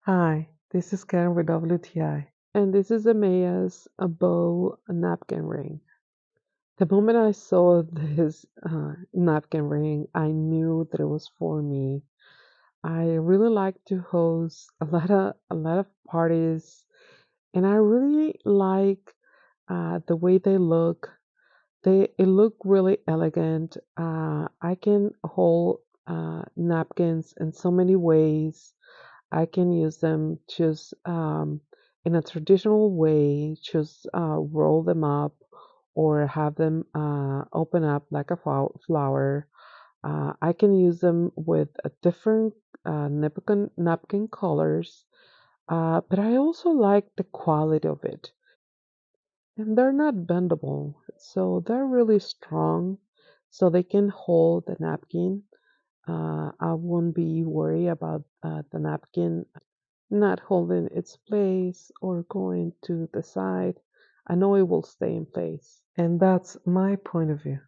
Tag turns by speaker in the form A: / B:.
A: Hi, this is Karen with WTI, and this is a Meyas a bow napkin ring. The moment I saw this napkin ring, I knew that it was for me. I really like to host a lot of parties, and I really like the way they look. They look really elegant. I can hold napkins in so many ways. I can use them just in a traditional way, just roll them up or have them open up like a flower. I can use them with a different napkin colors, but I also like the quality of it. And they're not bendable, so they're really strong, so they can hold the napkin. I won't be worried about the napkin not holding its place or going to the side. I know it will stay in place. And that's my point of view.